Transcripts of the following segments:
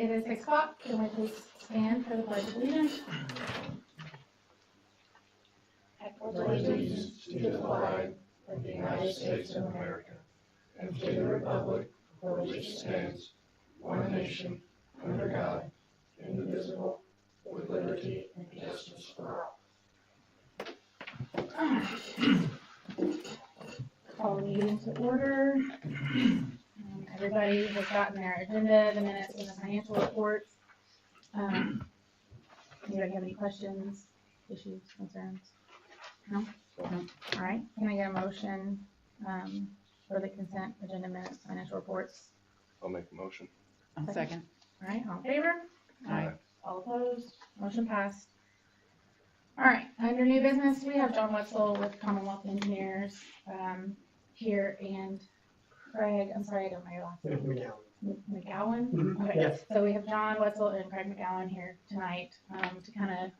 it is 6 o'clock. Can we please stand for the pledge of allegiance? Allegiance to the flag of the United States of America and to the republic for which it stands, one nation, under God, indivisible, with liberty and justice for all. Call the meeting to order. Everybody has gotten their agenda, the minutes, and the financial reports. Anybody have any questions, issues, concerns? No? No. All right, can I get a motion for the consent agenda minutes, financial reports? I'll make a motion. I'll second. All right, all in favor? Aye. All opposed? Motion passed. All right, under new business, we have John Wetzel with Commonwealth Engineers here, and Craig, I'm sorry, I don't know your last name. McGowan? Mhm, Okay, yes. so we have John Wetzel and Craig McGowan here tonight to kind of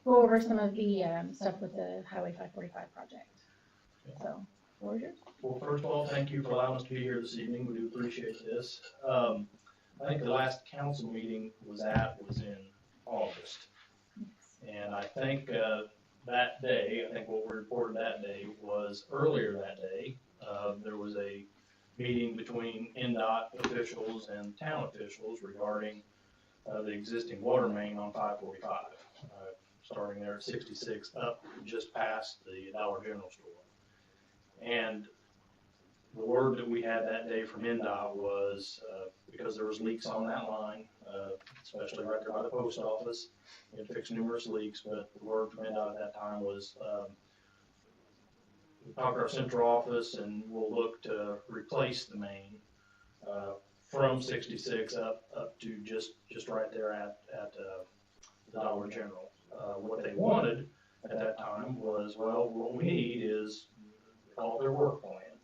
go over some of the stuff with the Highway 545 project. So, floor is yours. Well, first of all, thank you for allowing us to be here this evening. We do appreciate this. I think the last council meeting was in August. And I think that day, I think what we reported that day was earlier that day, there was a meeting between NDOT officials and town officials regarding the existing water main on 545, starting there at 66 up just past the Dollar General store. And the word that we had that day from NDOT was, because there was leaks on that line, especially right there by the post office, we had fixed numerous leaks, but the word from NDOT at that time was, we'll talk to our central office and we'll look to replace the main, from 66 up to just right there at the Dollar General. What they wanted at that time was, well, what we need is all their work plan.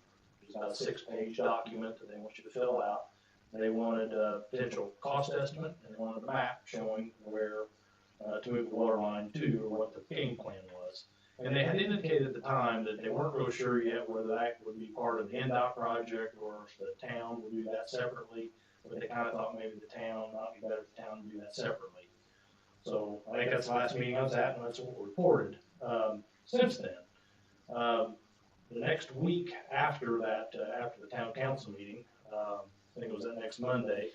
It's about a 6-page document that they want you to fill out. They wanted a potential cost estimate, and they wanted a map showing where to move the water line to, or what the game plan was. And they had indicated at the time that they weren't real sure yet whether that would be part of the NDOT project or if the town would do that separately, but they kind of thought maybe the town, might be better if the town would do that separately. So I think that's the last meeting I was at, and that's what we reported. Since then, the next week after that, after the town council meeting, I think it was that next Monday,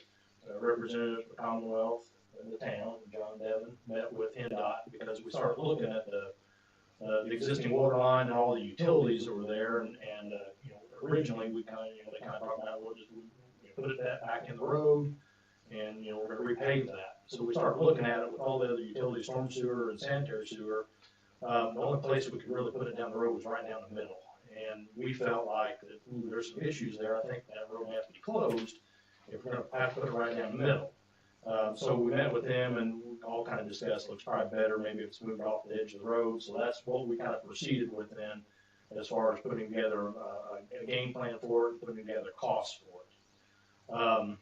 representatives from Commonwealth and the town, John Devon, met with NDOT because we started looking at the existing water line and all the utilities that were there, and you know, originally we kind of, they kind of talked about, we'll just put that back in the road, and you know, we're going to repave that. So we started looking at it with all the other utilities, storm sewer and sanitary sewer. The only place we could really put it down the road was right down the middle. And we felt like that, there's some issues there. I think that road may have to be closed if we're going to have to put it right down the middle. So we met with them and we all kind of discussed, looks probably better, maybe if it's moved off the edge of the road. So that's what we kind of proceeded with then, as far as putting together a game plan for it, and putting together costs for it.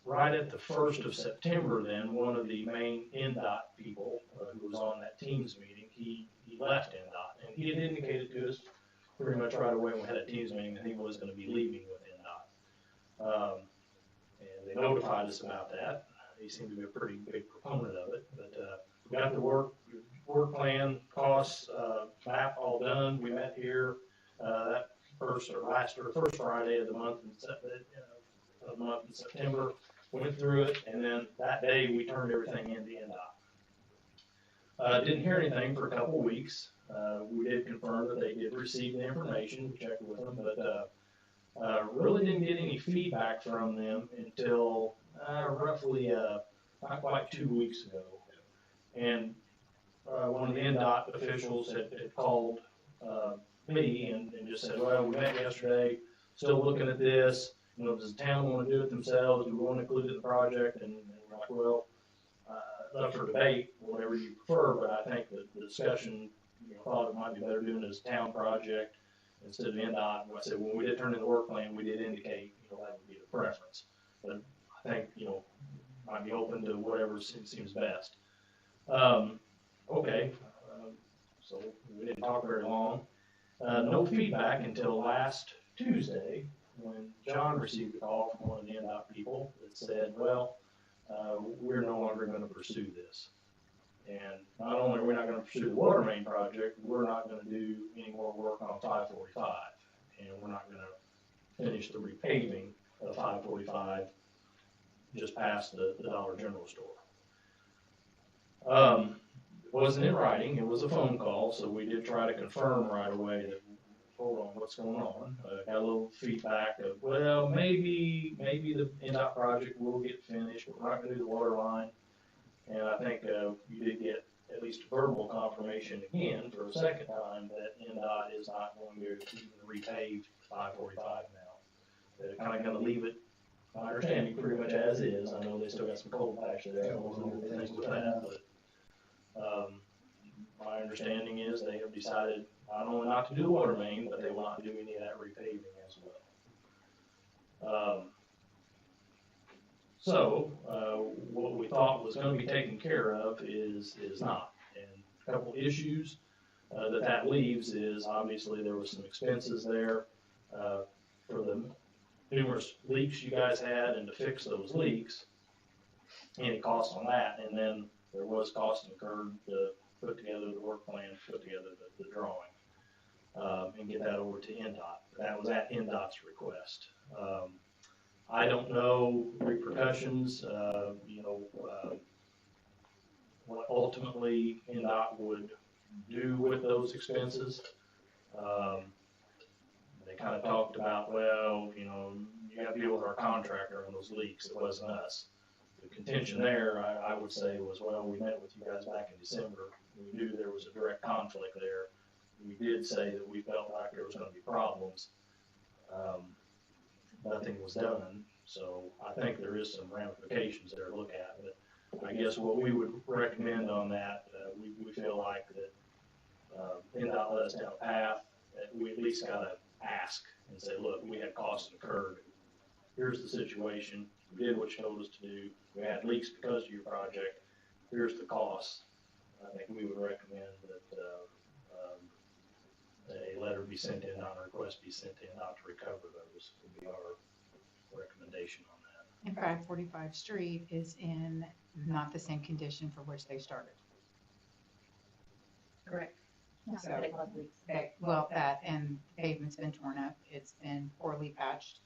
Right at the 1st of September then, one of the main NDOT people who was on that Teams meeting, he left NDOT, and he had indicated to us pretty much right away when we had a Teams meeting that he was going to be leaving with NDOT. And they notified us about that. He seemed to be a pretty big proponent of it, but we got the work plan, costs, map all done. We met here that first Friday of the month in September. Went through it, and then that day we turned everything into NDOT. Didn't hear anything for a couple of weeks. We did confirm that they did receive the information. We checked with them, but really didn't get any feedback from them until roughly not quite 2 weeks ago. And one of the NDOT officials had called me and just said, well, we met yesterday, still looking at this. You know, does the town want to do it themselves? Do we want to include it in the project? And we're like, well, up for debate, whatever you prefer, but I think that the discussion, you know, thought it might be better doing it as a town project instead of NDOT. And I said, when we did turn in the work plan, we did indicate, you know, that would be the preference. But I think, you know, might be open to whatever seems best. Okay, so we didn't talk very long. No feedback until last Tuesday, when John received a call from one of the NDOT people that said, well, we're no longer gonna pursue this. And not only are we not gonna pursue the water main project, we're not gonna do any more work on 545. And we're not gonna finish the repaving of 545 just past the Dollar General store. It wasn't in writing, it was a phone call, so we did try to confirm right away that, hold on, what's going on? Got a little feedback of, well, maybe the NDOT project will get finished, but we're not gonna do the water line. And I think you did get at least verbal confirmation again for a second time that NDOT is not going to even repave 545 now. They're kind of gonna leave it, my understanding, pretty much as is. I know they still got some cold patch there, I don't know what they think with that, but my understanding is they have decided not only not to do the water main, but they will not do any of that repaving as well. So what we thought was going to be taken care of is not. And a couple issues that leaves is obviously there was some expenses there for the numerous leaks you guys had and to fix those leaks, any cost on that, and then there was cost incurred to put together the work plan, put together the drawing, and get that over to NDOT. That was at NDOT's request. I don't know repercussions, what ultimately NDOT would do with those expenses. They kind of talked about, well, you got to deal with our contractor on those leaks. It wasn't us. The contention there, I would say, was, well, we met with you guys back in December. We knew there was a direct conflict there. We did say that we felt like there was going to be problems. Nothing was done, so I think there is some ramifications there to look at. But I guess what we would recommend on that, we feel like that NDOT let us down a path that we at least got to ask and say, look, we had costs incurred. Here's the situation. We did what you told us to do. We had leaks because of your project. Here's the cost. I think we would recommend that a letter be sent in, not a request be sent in, not to recover those would be our recommendation on that. And 545 Street is in not the same condition for which they started. Correct. So, that and pavement's been torn up. It's been poorly patched.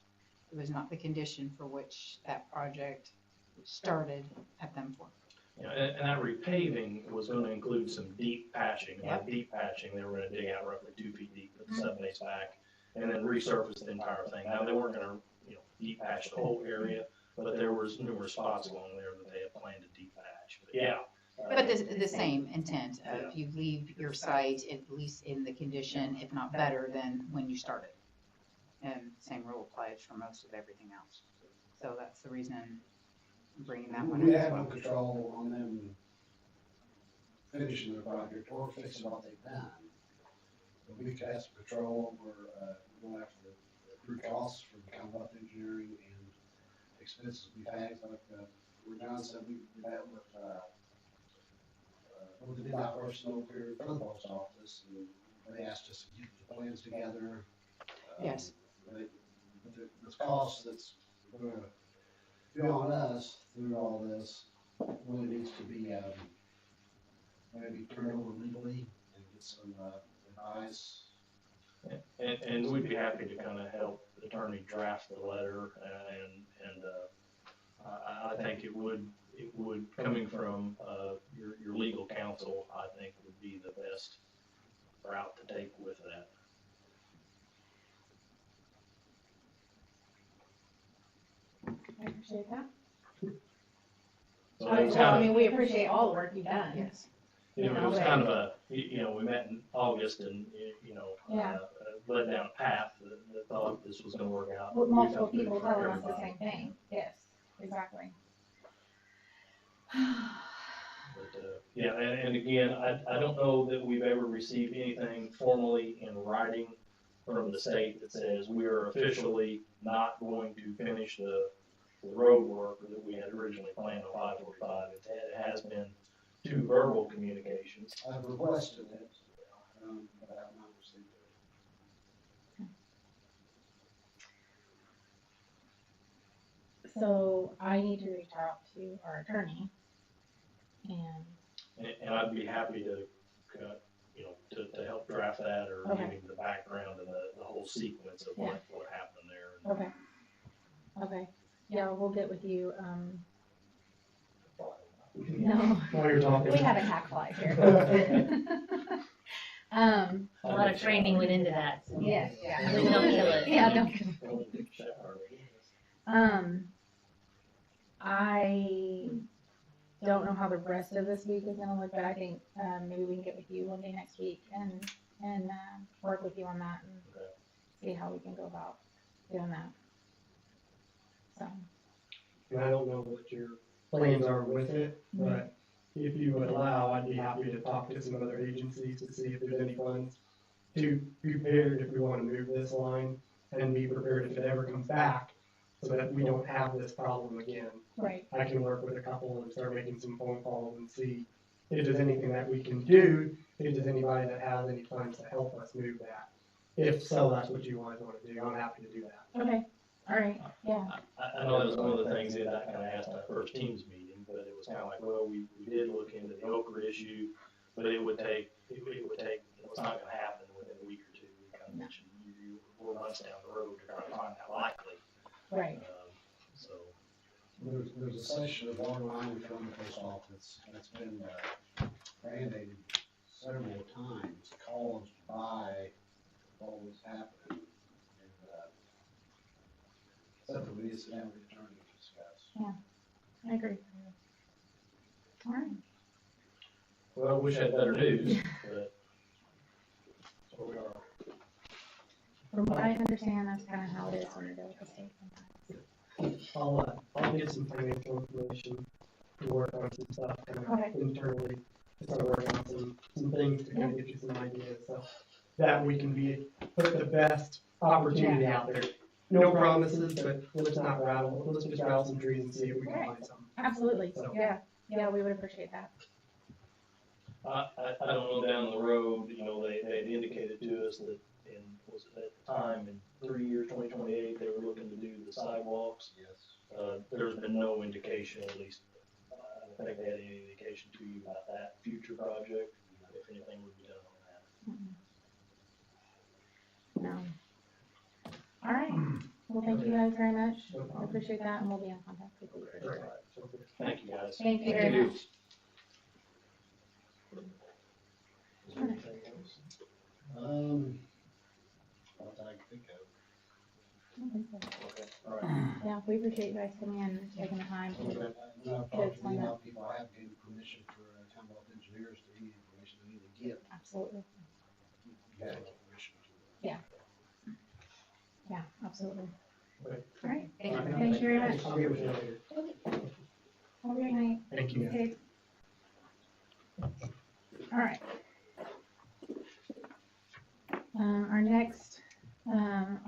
It was not the condition for which that project started at them for. Yeah, and that repaving was going to include some deep patching. Yep. By deep patching, they were going to dig out roughly 2 feet deep, put the 7/8 back, and then resurface the entire thing. Now, they weren't going to, deep patch the whole area, but there was numerous spots along there that they had planned to deep patch. But yeah. But the same intent of you leave your site at least in the condition, if not better, than when you started. And same rule applies for most of everything else. So that's the reason I'm bringing that one We up as have no well. control on them finishing the project or fixing what they've done. But we have some control over going after the root costs from Commonwealth Engineering and expenses we've had. Like John said, we met with the NDOT person over here in the post office, and they asked us to get the plans together. Yes. But the cost that's going to be on us through all this really needs to be maybe turned over legally and get some advice. And we'd be happy to kind of help the attorney draft the letter, and I think it would coming from your legal counsel, I think would be the best route to take with that. I appreciate that. So it was kind of, we appreciate all the work you've done. Yes. it was kind of a, we met in August and, Yeah. led down a path that thought this was going to work out. With We multiple felt good people for telling us the everybody. same thing. Yes, exactly. But, yeah, and again, I don't know that we've ever received anything formally in writing from the state that says we are officially not going to finish the road work that we had originally planned on 545. It has been 2 verbal communications. I've requested it, but I have not received So I need to reach out to our attorney and, And I'd be happy to, to help draft that or Okay. give him the background and the whole sequence of what happened there. okay. Okay, yeah, we'll get with you, no, While you're talking. we have a hack fly here. A lot of training went into that. So. Yes, yeah. Please don't kill it. Yeah, don't kill it. I don't know how the rest of this week is gonna look, but I think, maybe we can get with you one day next week and, work with you on that and Okay. see how we can go about doing that. So, And I don't know what your plans are with it, but if you would allow, I'd be happy to talk to some other agencies to see if there's any funds to be prepared if we want to move this line and be prepared if it ever comes back so that we don't have this problem again. right, I can work with a couple and start making some phone calls and see if there's anything that we can do, if there's anybody that has any funds to help us move that. If so, that's what you guys want to do, I'm happy to do that. okay, all right, yeah, I know that was one of the things that I kind of asked our first team's meeting, but it was kind of like, well, we did look into the Okra issue, but it would take, it's not gonna happen within a week or two. We kind of mentioned you 4 months down the road, you're trying to find out likely. right, So, There's a section of water line from the post office that's been mandated several times, calls by all this happening. And, something we need to sit down with the attorney to discuss. I agree. All right, well, I wish I had better news, but that's where we are. from what I understand, that's kind of how it is when you deal with the state sometimes. I'll get some financial information to work on some stuff kind Okay. of internally, to start working on some things to kind of get you some ideas, so that we can put the best opportunity out there. No promises, but let's not rattle, let's just rattle some trees and see if we can find something. Absolutely, So- yeah, we would appreciate that. I don't know down the road, they had indicated to us that was it at the time, in 3 years, 2028, they were looking to do the sidewalks. Yes. There's been no indication, at least, I don't think they had any indication to you about that future project, if anything would be done on that. No. All right, well, thank you guys very much, I appreciate that, and we'll be in contact with you for sure. Thank you, guys. Thank you very much. Is there anything else? Not that I can think of. I don't think so. Okay, all right. Yeah, we appreciate you guys coming in and taking the time to, I've talked to the email people, I have given permission for Commonwealth engineers to any information they need to get. absolutely, You have permission to. yeah, absolutely. Okay. All right, Thank you. thank you very much. I'll get with you later. Have a great night. Thank you. Okay. All right. Our next,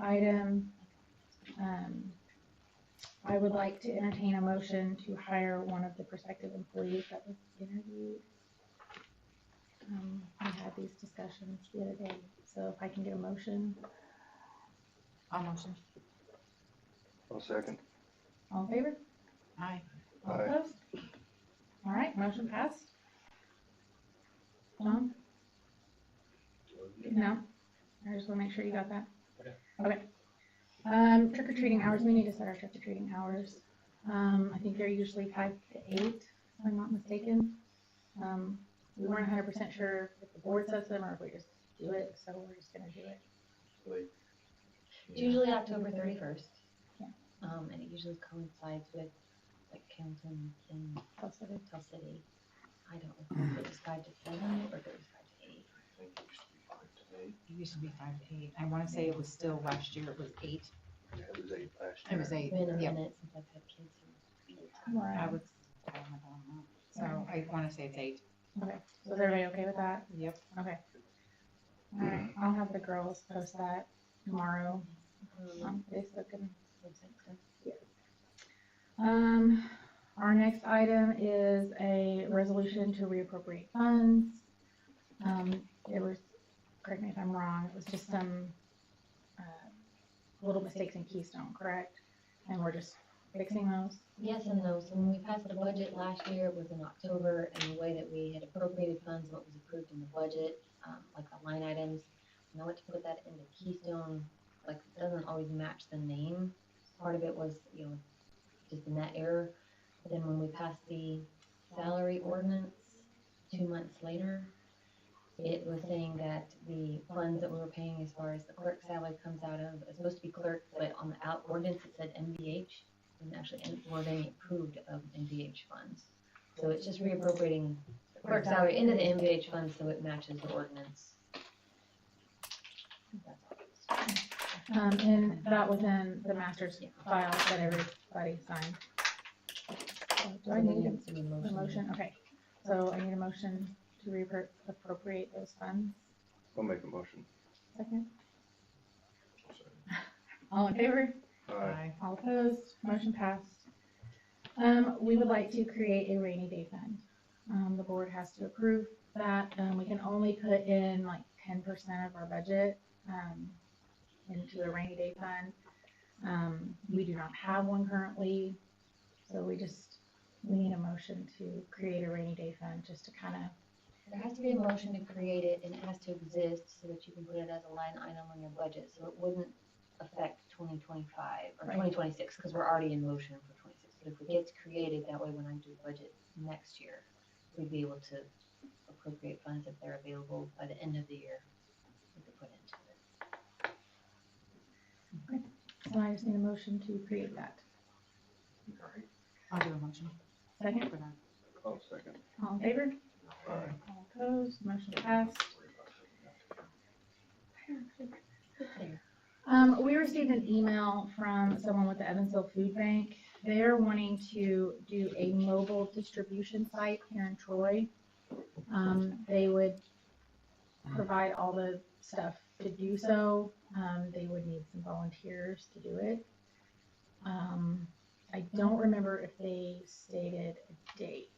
item, I would like to entertain a motion to hire one of the prospective employees that was interviewed. I had these discussions the other day, so if I can get a motion, I'll motion. I'll second. all in favor? Aye. All Aye. opposed? All right, motion passed. Tom? No? I just wanna make sure you got that. Okay. Trick or treating hours, we need to set our trick or treating hours. I think they're usually 5 to 8, if I'm not mistaken. We weren't 100% sure if the board sets them or if we just do it, so we're just gonna do it. It's usually October 31st. Yeah. And it usually coincides with like Canton and Plus it is. Tell City. I don't know if it was 5 to 7 or if it was 5 to 8. It used to be 5 to 8. I want to say it was still last year, it was 8. Yeah, it was 8 last It year. was 8, Been a yep. minute since I've had kids. Right. I was, I don't know. So I want to say it's 8. Okay, so is everybody okay with that? Yep. Okay. All right, I'll have the girls post that tomorrow on Facebook and our next item is a resolution to reappropriate funds. It was, correct me if I'm wrong, it was just some, little mistakes in Keystone, correct? And we're just fixing those? Yes and no. So when we passed the budget last year, it was in October, and the way that we had appropriated funds, what was approved in the budget, like the line items, and I went to put that into Keystone, like, it doesn't always match the name. Part of it was, just a net error. But then when we passed the salary ordinance 2 months later, it was saying that the funds that we were paying as far as the clerk salary comes out of, it's supposed to be clerk, but on the out ordinance, it said MVH. And actually, we're being approved of MVH funds. So it's just reappropriating the clerk salary into the MVH funds so it matches the ordinance. And that was in the master's file that everybody signed. So do I need a motion? Okay, so I need a motion to reappropriate those funds. I'll make a motion. Second. All in favor? Aye. All opposed? Motion passed. We would like to create a rainy day fund. The board has to approve that. We can only put in like 10% of our budget, into a rainy day fund. We do not have one currently, so we need a motion to create a rainy day fund just to kind of. There has to be a motion to create it, and it has to exist so that you can put it as a line item on your budget, so it wouldn't affect 2025 or Right. 2026, because we're already in motion for 26. But if it gets created, that way when I do budget next year, we'd be able to appropriate funds if they're available by the end of the year. We could put into it. So I just need a motion to create that. I'll do a motion Second, for that. I'll second. all in favor? Aye. All opposed? Motion passed. We received an email from someone with the Evansville Food Bank. They're wanting to do a mobile distribution site here in Troy. They would provide all the stuff to do so. They would need some volunteers to do it. I don't remember if they stated a date.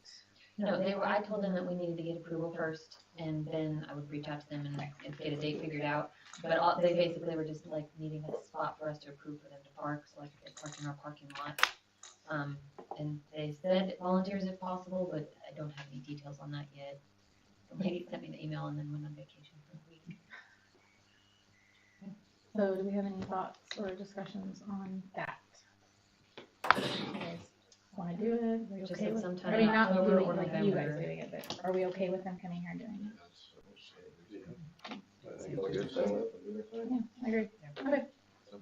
No, I told them that we needed to get approval first, and then I would reach out to them and get a date figured out. But they basically were just like needing a spot for us to approve for them to park, so like they park in our parking lot. And they said volunteers if possible, but I don't have any details on that yet. The lady sent me the email and then went on vacation for a week. So do we have any thoughts or discussions on that? You guys wanna do it? Are we Just okay at with? some time I mean, in not October doing, or like you guys November. doing it, but are we okay with them coming here and doing it? I think it's a good thing. Yeah, I agree. Okay,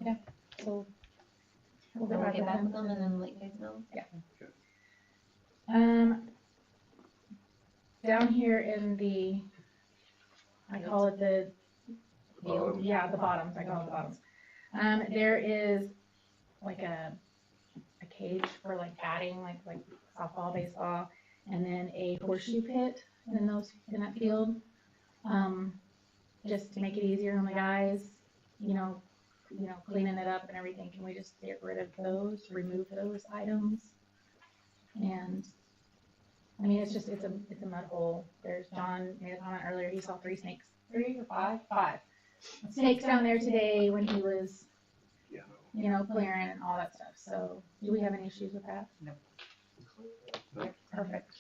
yeah, so. We'll We'll get get back with them. them and then let you guys know. Down here in the, I call it the Bottom. yeah, the bottoms, I call it the bottoms. There is like a cage for like batting, like softball, baseball, and then a horseshoe pit in that field. Just to make it easier on the guys, cleaning it up and everything, can we just get rid of those, remove those items? And, I mean, it's a mud hole. John made a comment earlier, he saw 3 snakes, 3 or 5? 5 snakes down there today when he was, Yeah. clearing and all that stuff. So, do we have any issues with that? No. Okay, perfect.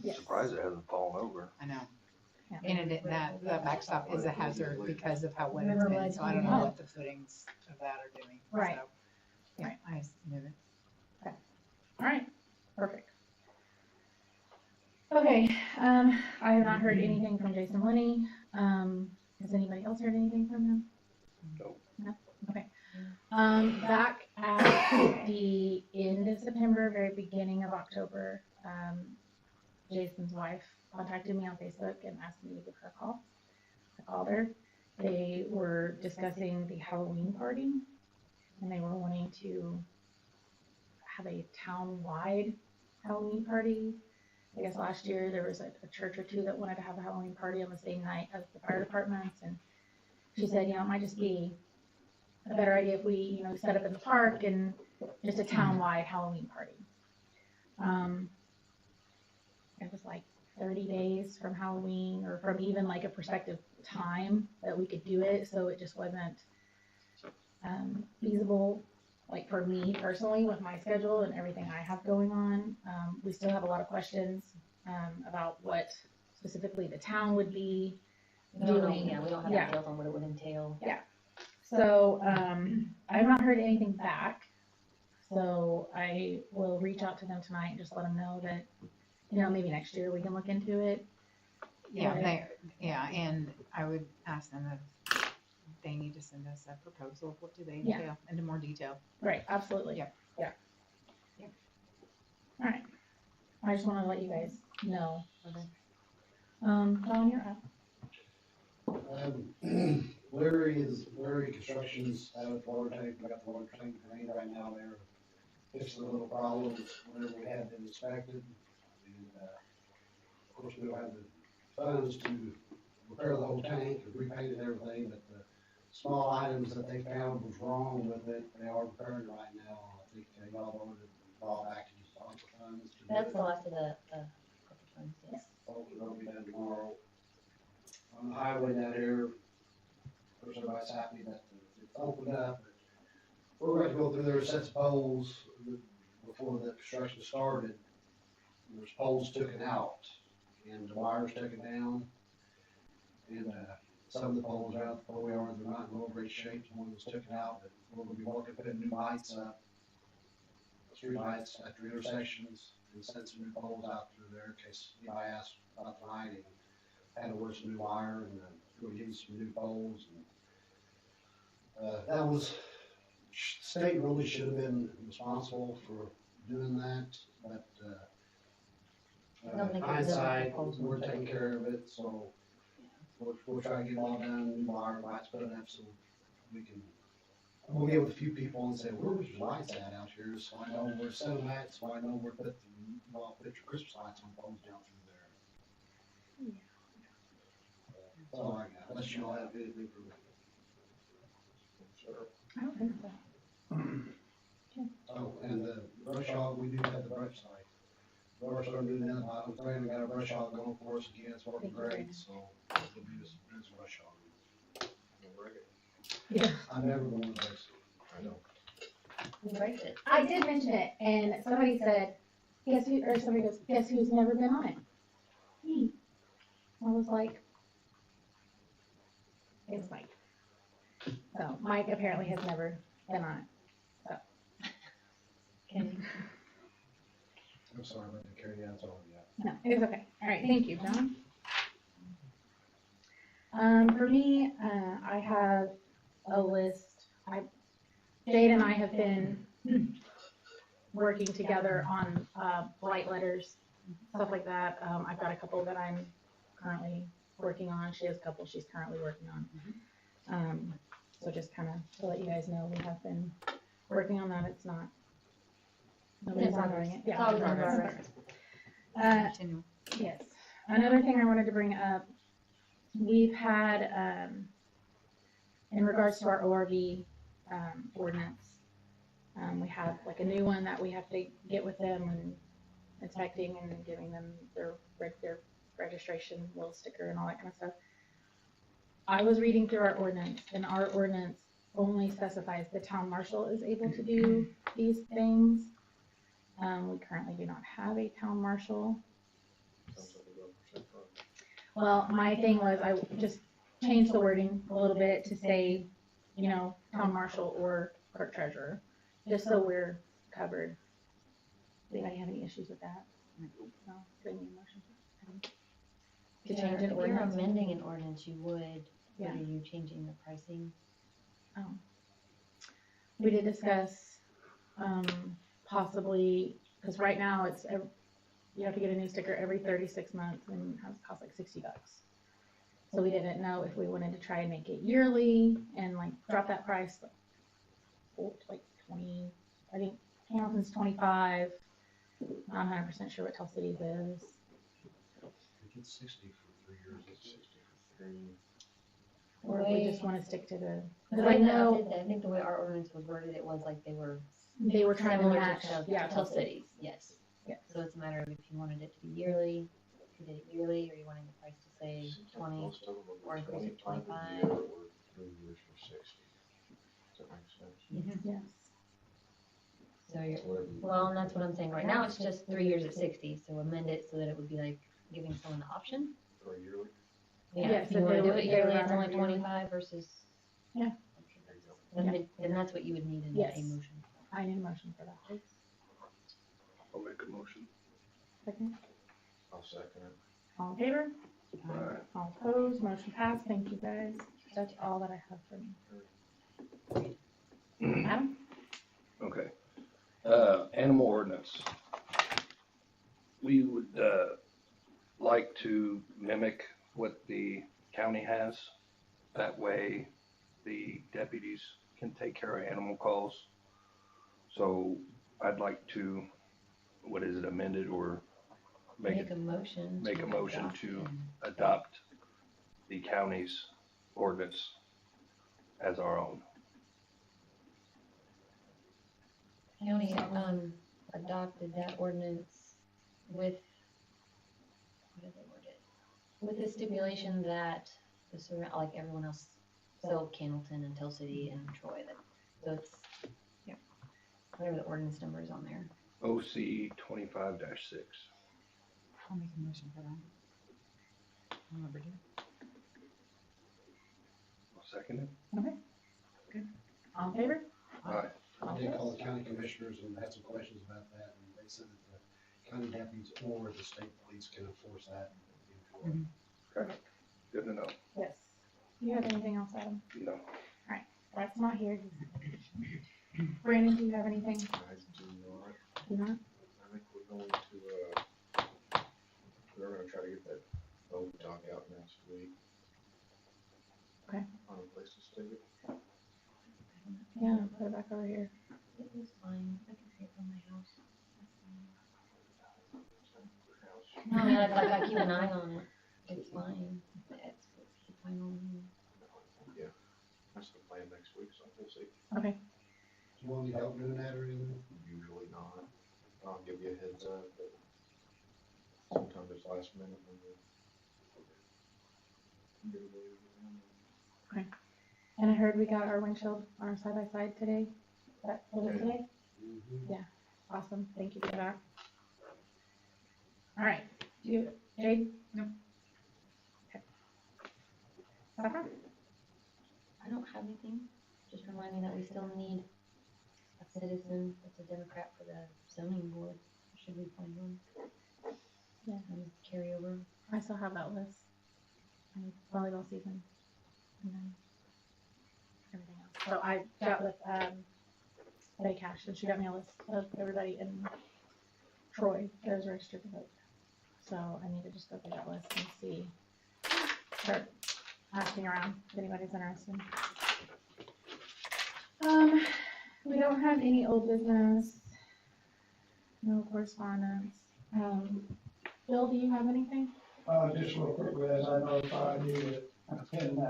Yes. Surprised it hasn't fallen over. I know. Yeah. And that backstop is a hazard because of how wet it's been, so I don't know what the footings of that are doing. Right. So, yeah, Right. I just move it. All right, perfect. Okay, I have not heard anything from Jason Lenny. Has anybody else heard anything from him? No. No? Okay. Back at the end of September, very beginning of October, Jason's wife contacted me on Facebook and asked me to give her a call. I called her. They were discussing the Halloween party, and they were wanting to have a town-wide Halloween party. I guess last year there was a church or two that wanted to have a Halloween party on the same night as the fire departments, and she said, it might just be a better idea if we, set up in the park and just a town-wide Halloween party. It was like 30 days from Halloween, or from even like a prospective time that we could do it, so it just wasn't feasible like for me personally, with my schedule and everything I have going on, we still have a lot of questions, about what specifically the town would be doing. Yeah, we don't have Yeah. details on what it would entail. So, I've not heard anything back, so I will reach out to them tonight and just let them know that, maybe next year we can look into it. Yeah, Right. and I would ask them if they need to send us a proposal, what do they Yeah. entail, into more detail. Right, absolutely. Yep. Yeah. Yep. All right. I just wanted to let you guys know. Okay. John, you're up. Larry Construction's out of the water tank, we got the water tank drained right now there. Fixing the little problems, whatever we had been inspected. And, of course, we don't have the funds to repair the whole tank, and repaint and everything, but the small items that they found was wrong with it, they are repairing right now. I think y'all voted to draw back to use ARPA funds to do That's it. the last of the corporate funds, yes. Hopefully that'll be done tomorrow. On the highway down here, of course, everybody's happy that it's opened up. We're going to go through there, set the poles before the construction started. There's poles taken out and the wires taken down. And, some of the poles are out, the pole yards are not in real great shape. One was taken out, but we're gonna be working, putting new lights up. Street lights at the intersections and set some new poles out through there in case anybody asks about the lighting. Had to order some new wire and, we'll give you some new poles and, that was, state really should have been responsible for doing that, but, I don't think it was hindsight, poles we're were taking care of it, so we'll try to get it all done, new wire, lights put up, so we can, we'll get with a few people and say, where was your lights at out here, so I know where to set them at, so I know where to put your Christmas lights on poles down through there. That's all I got, unless you all have anything for me. I don't think so. Oh, and the brush hog, we do have the brush site. Brush hog doing that, I was praying we got a brush hog going for us again, it's working great, so it'll be this brush hog. Yeah. I've never been one of those. I don't. Who breaks it? I did mention it, and somebody said, somebody goes, guess who's never been on it? Me. I was like, it's Mike. So Mike apparently has never been on it. Okay. I'm sorry about the carry out, all yeah. No, it's okay. All right, thank you, John. For me, I have a list. Jade and I have been working together on blight letters, stuff like that. I've got a couple that I'm currently working on. She has a couple she's currently working on. So just kind of to let you guys know, we have been working on that. It's not. Nobody's honoring it. It's always in it's progress. Continue. Yes. Another thing I wanted to bring up, we've had, in regards to our ORV ordinance, we have like a new one that we have to get with them and inspecting and giving them their registration, little sticker and all that kind of stuff. I was reading through our ordinance, and our ordinance only specifies the town marshal is able to do these things. We currently do not have a town marshal. Well, my thing was I just changed the wording a little bit to say, town marshal or clerk treasurer, just so we're covered. Does anybody have any issues with that? No? Do we need a motion to change an If you're ordinance? amending an ordinance, you would, Yeah. what are you changing the pricing? We did discuss, possibly, because right now you have to get a new sticker every 36 months and it costs like $60. So we didn't know if we wanted to try and make it yearly and like drop that price like 20, I think Hamilton's 25. Not 100% sure what Tell Cities is. I think it's 60 for 3 years, it's 60 for 3. Or if we just want to stick to the, The because way I that know did that, I think the way our ordinance was worded, it was like they were they were trying to similar match, to Tell Cities, yes. Yeah. So it's a matter of if you wanted it to be yearly, if you did it yearly, or you wanted the price to say 20, or increase it to 25. 3 years for 60. Does that make sense? Yes. So well, and that's what I'm saying, right now it's just 3 years at 60, so amend it so that it would be like giving someone the option. For a yearly? Yeah, Yes, if you if wanna they do were- it they were yearly, it's running only yearly. 25 versus. Yeah. There you go. Then that's what you would need in Yes. a motion. I need a motion for that, please. I'll make a motion. Second, I'll second it. all in favor? Aye. All opposed, motion passed, thank you guys, that's all that I have for me. Adam? Okay. Animal ordinance. We would, like to mimic what the county has. That way, the deputies can take care of animal calls. So I'd like to, what is it, amended or Make a motion. make a to motion adopt to it. adopt the county's ordinance as our own. County, adopted that ordinance with, what did they word it? With the stipulation that the surround, like everyone else, so Cannleton and Tell City and Troy, that, so it's, yeah, whatever the ordinance number is on there. OC 25-6. I'll make a motion for that. I'll never do. I'll second it. All in favor? Aye. I did call the county commissioners and had some questions about that, and they said that the county deputies or the state police can enforce that. Okay. Good to know. Yes. Do you have anything else, Adam? No. Brett's not here. Brandon, do you have anything? I do not. Do not? I think we're going to, we're gonna try to get that boat dock out next week. Okay. On a place to stay. Yeah, put it back over here. It was fine, I can see it from my house. No, I mean, like I keep an eye on it, it's fine, it's fine on me. Yeah, that's the plan next week, so we'll see. Okay, Do you want me to help doing that or anything? Usually not. I'll give you a heads up, but sometimes it's last minute when we get away with it. and I heard we got our windshield on our side-by-side today. Was it today? Mhm. Awesome, thank you for that. All right, do you, Jade? No. Okay. Sarah? I don't have anything, just remind me that we still need a citizen that's a Democrat for the zoning board, should we find one? Yeah. And carry over. I still have that list. And volleyball season. And then everything else. So I got with, Betty Cash, and she got me a list of everybody in Troy that is registered to vote. So I need to just go through that list and see, start asking around if anybody's interested. We don't have any old business, no correspondence. Bill, do you have anything? Just real quickly, as I notified you that pin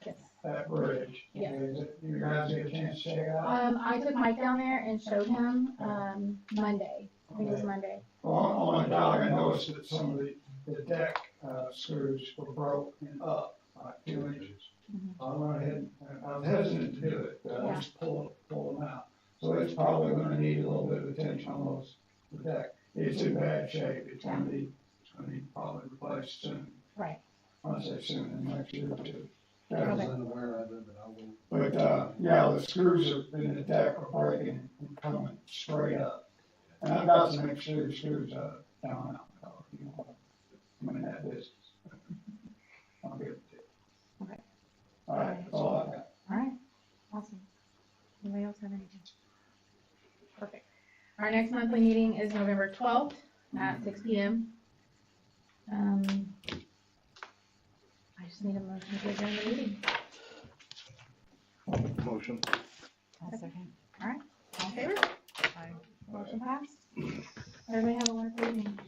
Yes. that bridge. Yes. Did you guys get a chance to check it out? I took Mike down there and showed him, Monday. I think it was Monday. Well, on my jog, I noticed that some of the deck, screws were broke and up, like 2 inches. Mhm. I went ahead, and I was hesitant to do it, but I Yeah. just pull them out. So it's probably gonna need a little bit of attention on the deck. It's in bad shape, it's gonna be probably replaced soon. Right. When I say soon, in the next year or two. I was Okay. unaware of it, but I will. But, yeah, the screws in the deck are breaking and coming straight up. And I've got some exterior screws, down out, you know, I'm in that business. I'll give it to you. Okay. All right, that's all I've got. All right, awesome. Anybody else have anything? Perfect. Our next monthly meeting is November 12th at 6 PM. I just need a motion to adjourn the meeting. Motion. I'll second. All in favor? Aye. Motion passed. Everybody have a wonderful evening.